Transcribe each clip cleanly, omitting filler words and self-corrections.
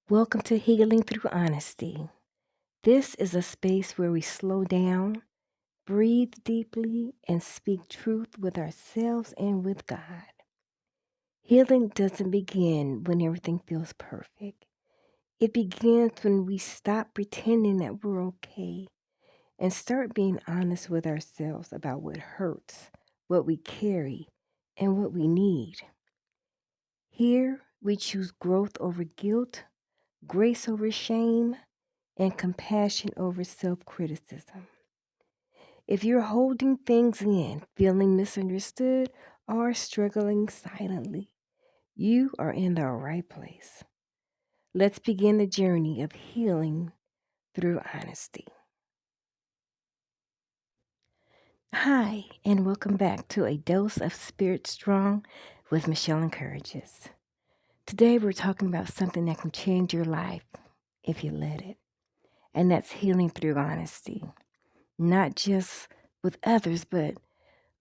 Welcome to Healing Through Honesty. This is a space where we slow down, breathe deeply, and speak truth with ourselves and with God. Healing doesn't begin when everything feels perfect. It begins when we stop pretending that we're okay and start being honest with ourselves about what hurts, what we carry, and what we need. Here, we choose growth over guilt, grace over shame, and compassion over self criticism. If you're holding things in, feeling misunderstood, or struggling silently, you are in the right place. Let's begin the journey of healing through honesty. Hi, and welcome back to A Dose of Spirit Strong with Michelle Encourages. Today, we're talking about something that can change your life if you let it, and that's healing through honesty. Not just with others, but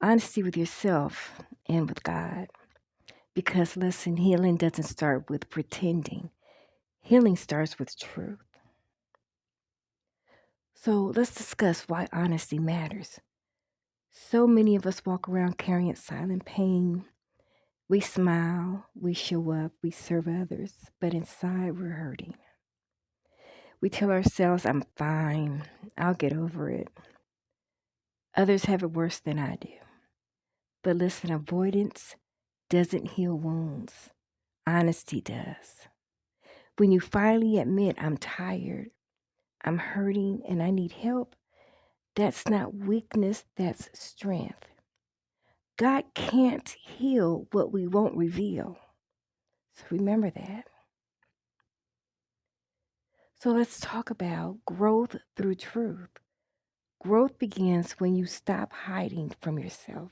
honesty with yourself and with God. Because listen, healing doesn't start with pretending, healing starts with truth. So let's discuss why honesty matters. So many of us walk around carrying silent pain. We smile, we show up, we serve others, but inside we're hurting. We tell ourselves, I'm fine, I'll get over it. Others have it worse than I do. But listen, avoidance doesn't heal wounds. Honesty does. When you finally admit, I'm tired, I'm hurting, and I need help, that's not weakness, that's strength. God can't heal what we won't reveal. So remember that. So let's talk about growth through truth. Growth begins when you stop hiding from yourself.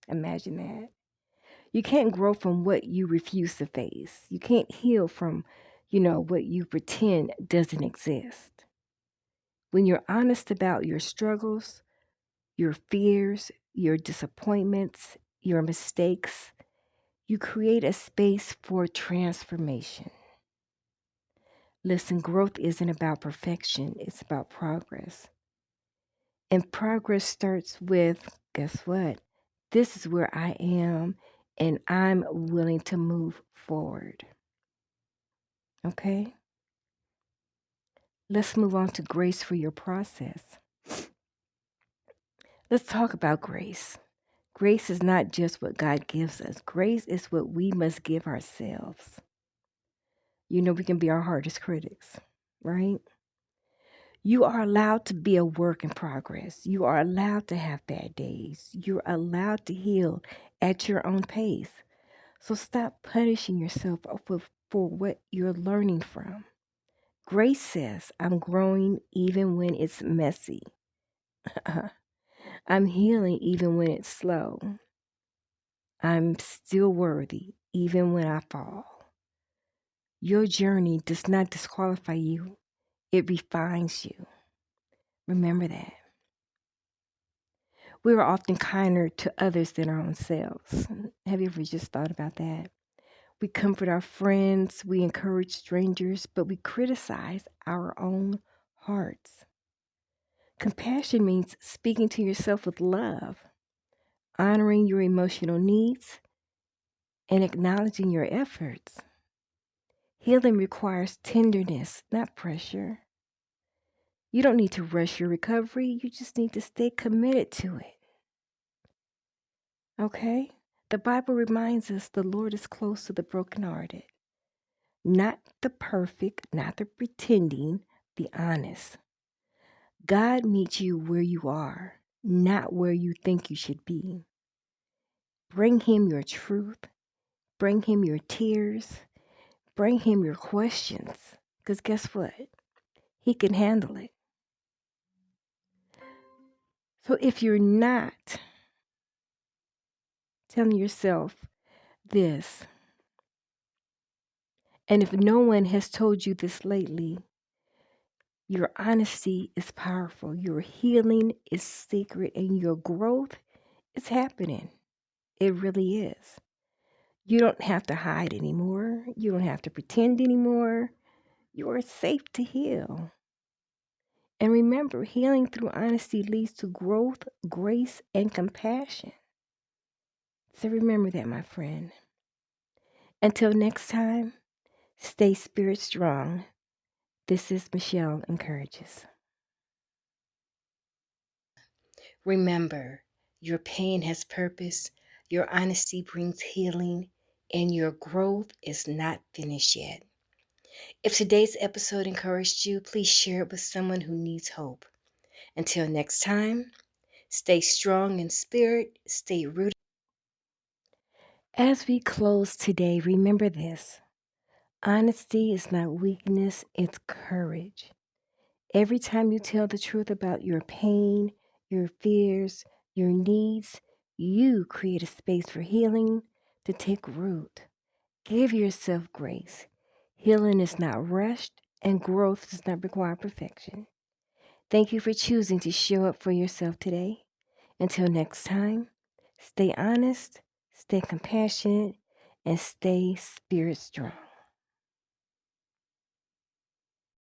Imagine that. You can't grow from what you refuse to face. You can't heal from, what you pretend doesn't exist. When you're honest about your struggles, your fears, your disappointments, your mistakes, you create a space for transformation. Listen, growth isn't about perfection, it's about progress. And progress starts with, guess what? This is where I am, and I'm willing to move forward. Okay? Let's move on to grace for your process. Let's talk about grace. Grace is not just what God gives us, grace is what we must give ourselves. We can be our hardest critics, right? You are allowed to be a work in progress. You are allowed to have bad days. You're allowed to heal at your own pace. So stop punishing yourself for what you're learning from. Grace says, I'm growing even when it's messy. I'm healing even when it's slow. I'm still worthy even when I fall. Your journey does not disqualify you, it refines you. Remember that. We are often kinder to others than our own selves. Have you ever just thought about that? We comfort our friends, we encourage strangers, but we criticize our own hearts. Compassion means speaking to yourself with love, honoring your emotional needs, and acknowledging your efforts. Healing requires tenderness, not pressure. You don't need to rush your recovery, you just need to stay committed to it. Okay? The Bible reminds us the Lord is close to the brokenhearted, not the perfect, not the pretending, the honest. God meets you where you are, not where you think you should be. Bring Him your truth, bring Him your tears, bring Him your questions, because guess what? He can handle it. So if you're not telling yourself this, and if no one has told you this lately, your honesty is powerful, your healing is sacred, and your growth is happening. It really is. You don't have to hide anymore. You don't have to pretend anymore. You are safe to heal. And remember, healing through honesty leads to growth, grace, and compassion. So remember that, my friend. Until next time, stay spirit strong. This is Michelle Encourages. Remember, your pain has purpose, your honesty brings healing, and your growth is not finished yet. If today's episode encouraged you, please share it with someone who needs hope. Until next time, stay strong in spirit, stay rooted. As we close today, remember this: honesty is not weakness, it's courage. Every time you tell the truth about your pain, your fears, your needs, you create a space for healing to take root. Give yourself grace. Healing is not rushed, and growth does not require perfection. Thank you for choosing to show up for yourself today. Until next time, stay honest, stay compassionate, and stay spirit strong.